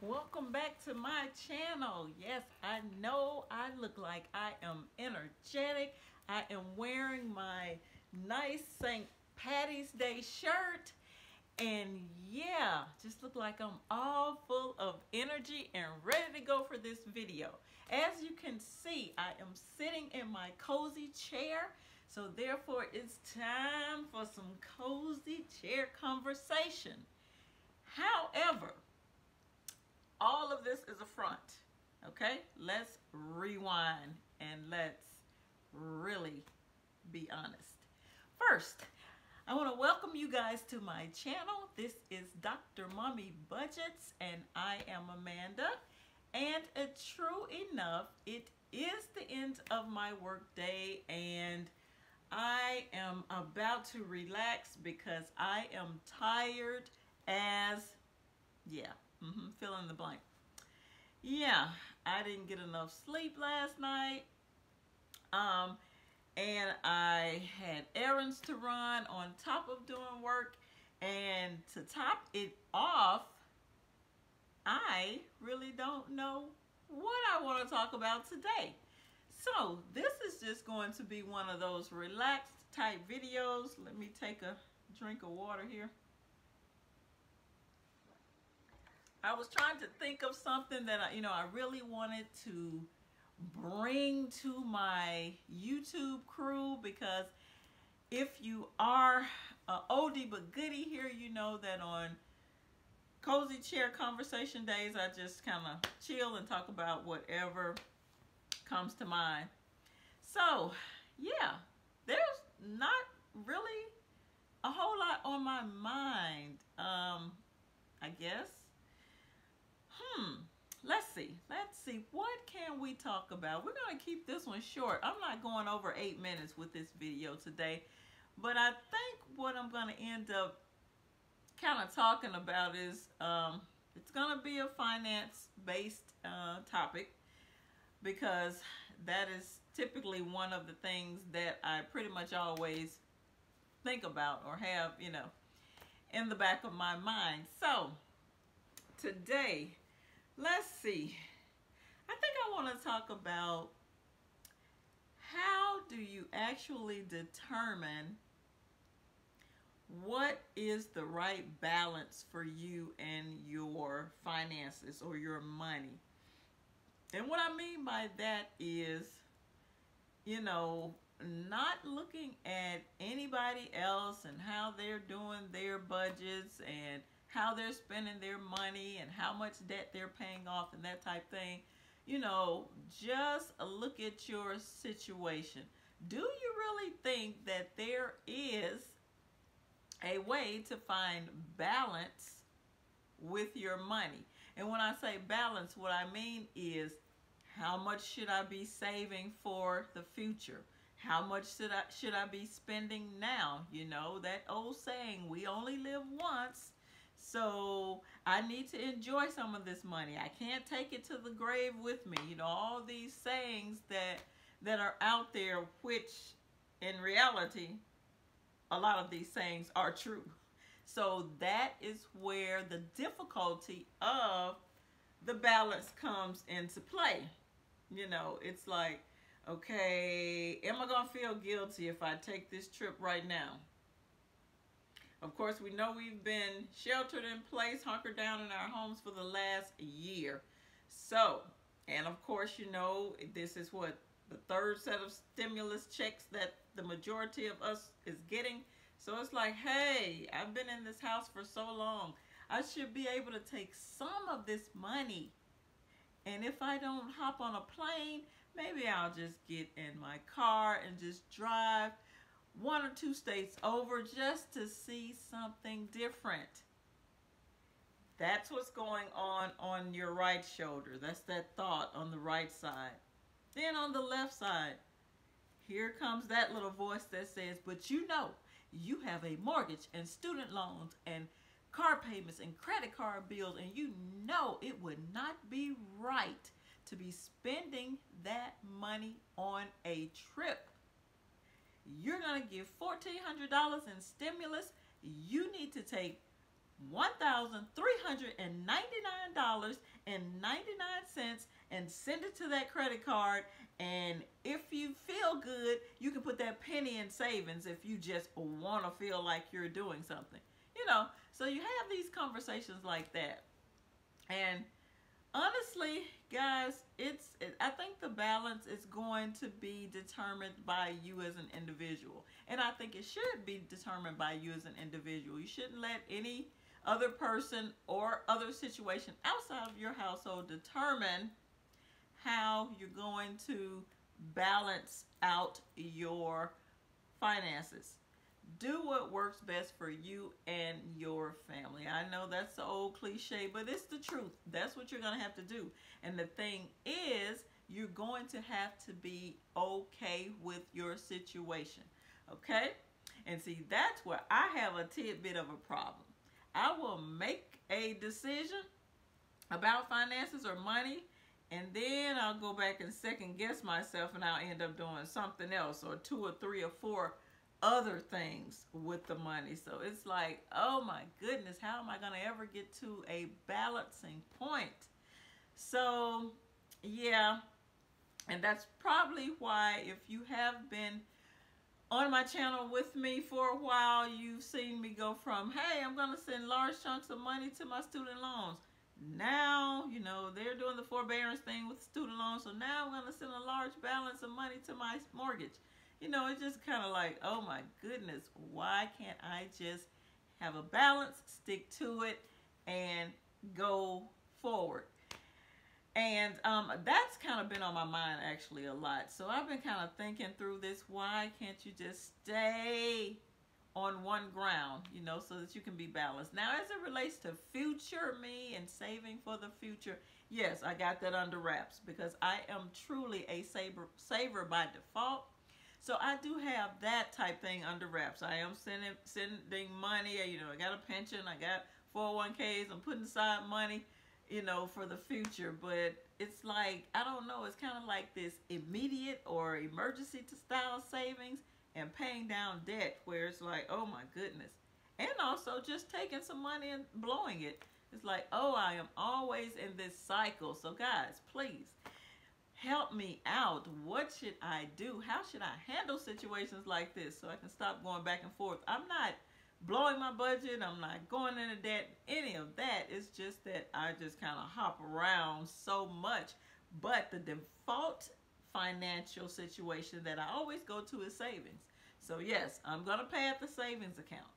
Welcome back to my channel. Yes, I know I look like I am energetic. I am wearing my nice St. Patty's Day shirt. And yeah, just look like I'm all full of energy and ready to go for this video. As you can see, I am sitting in my cozy chair. So therefore, it's time for some cozy chair conversation. However, all of this is a front. Okay, let's rewind and let's really be honest. First, I want to welcome you guys to my channel. This is Dr. Mommy Budgets and I am Amanda. And true enough, it is the end of my work day and I am about to relax because I am tired as, yeah, fill in the blank. Yeah, I didn't get enough sleep last night. And I had errands to run on top of doing work. And to top it off, I really don't know what I want to talk about today. So this is just going to be one of those relaxed type videos. Let me take a drink of water here. I was trying to think of something that I really wanted to bring to my YouTube crew, because if you are an oldie but goodie here, you know that on Cozy Chair Conversation Days, I just kind of chill and talk about whatever comes to mind. So, yeah, there's not really a whole lot on my mind, I guess. Let's see, what can we talk about? We're going to keep this one short. I'm not going over 8 minutes with this video today, but I think what I'm going to end up kind of talking about is, it's going to be a finance-based topic, because that is typically one of the things that I pretty much always think about or have, in the back of my mind. So, today, let's see. I think I want to talk about how do you actually determine what is the right balance for you and your finances or your money. And what I mean by that is, not looking at anybody else and how they're doing their budgets and how they're spending their money and how much debt they're paying off and that type thing. Just look at your situation. Do you really think that there is a way to find balance with your money? And when I say balance, what I mean is, how much should I be saving for the future? How much should I be spending now? That old saying, we only live once. So I need to enjoy some of this money. I can't take it to the grave with me. All these sayings that are out there, which in reality, a lot of these sayings are true. So that is where the difficulty of the balance comes into play. It's like, okay, am I going to feel guilty if I take this trip right now? Of course, we know we've been sheltered in place, hunkered down in our homes for the last year. So, and of course, this is what, the third set of stimulus checks that the majority of us is getting. So it's like, hey, I've been in this house for so long. I should be able to take some of this money. And if I don't hop on a plane, maybe I'll just get in my car and just drive 1 or 2 states over just to see something different. That's what's going on your right shoulder. That's that thought on the right side. Then on the left side, here comes that little voice that says, but you have a mortgage and student loans and car payments and credit card bills, and it would not be right to be spending that money on a trip. You're going to give $1,400 in stimulus. You need to take $1,399.99 and send it to that credit card. And if you feel good, you can put that penny in savings if you just want to feel like you're doing something. You know, so you have these conversations like that. And honestly, guys, I think the balance is going to be determined by you as an individual. And I think it should be determined by you as an individual. You shouldn't let any other person or other situation outside of your household determine how you're going to balance out your finances. Do what works best for you and your family. I know that's the old cliche, but it's the truth. That's what you're going to have to do. And the thing is, you're going to have to be okay with your situation. Okay? And see, that's where I have a tidbit of a problem. I will make a decision about finances or money, and then I'll go back and second guess myself, and I'll end up doing something else, or 2 or 3 or 4 other things with the money. So it's like, oh my goodness, how am I going to ever get to a balancing point? So yeah, and that's probably why, if you have been on my channel with me for a while, you've seen me go from, hey, I'm going to send large chunks of money to my student loans. Now, you know, they're doing the forbearance thing with student loans, so now I'm going to send a large balance of money to my mortgage. You know, it's just kind of like, oh my goodness, why can't I just have a balance, stick to it, and go forward? And that's kind of been on my mind actually a lot. So I've been kind of thinking through this. Why can't you just stay on one ground, you know, so that you can be balanced? Now, as it relates to future me and saving for the future, yes, I got that under wraps, because I am truly a saver by default. So I do have that type thing under wraps. I am sending money. You know, I got a pension. I got 401ks. I'm putting aside money, you know, for the future. But it's like, I don't know. It's kind of like this immediate or emergency style savings and paying down debt, where it's like, oh my goodness. And also just taking some money and blowing it. It's like, oh, I am always in this cycle. So guys, please help me out. What should I do? How should I handle situations like this so I can stop going back and forth? I'm not blowing my budget. I'm not going into debt. Any of that. It's just that I just kind of hop around so much. But the default financial situation that I always go to is savings. So yes, I'm going to pay at the savings account.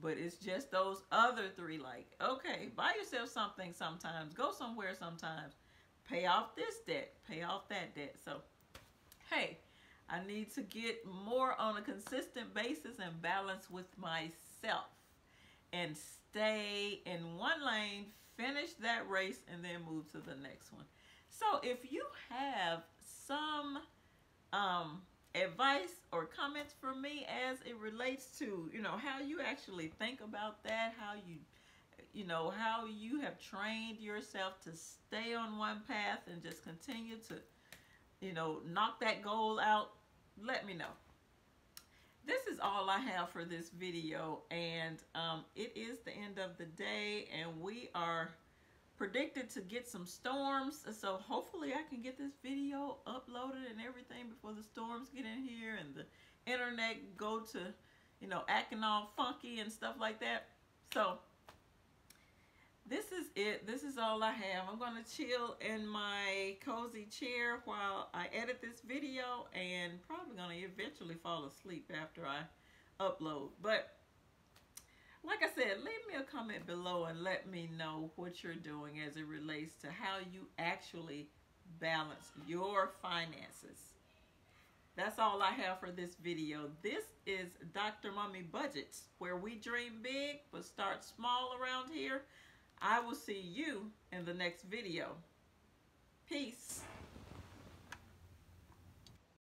But it's just those other 3, like, okay, buy yourself something sometimes. Go somewhere sometimes. Pay off this debt, pay off that debt. So, hey, I need to get more on a consistent basis and balance with myself. And stay in one lane, finish that race, and then move to the next one. So, if you have some advice or comments for me as it relates to, you know, how you actually think about that, how you have trained yourself to stay on one path and just continue to, you know, knock that goal out, let me know. This is all I have for this video, and it is the end of the day, and we are predicted to get some storms, so hopefully I can get this video uploaded and everything before the storms get in here and the internet go to, you know, acting all funky and stuff like that. So this is it. This is all I have. I'm going to chill in my cozy chair while I edit this video, and probably going to eventually fall asleep after I upload. But like I said, leave me a comment below and let me know what you're doing as it relates to how you actually balance your finances. That's all I have for this video. This is Dr. Mommy Budgets, where we dream big but start small around here. I will see you in the next video. Peace.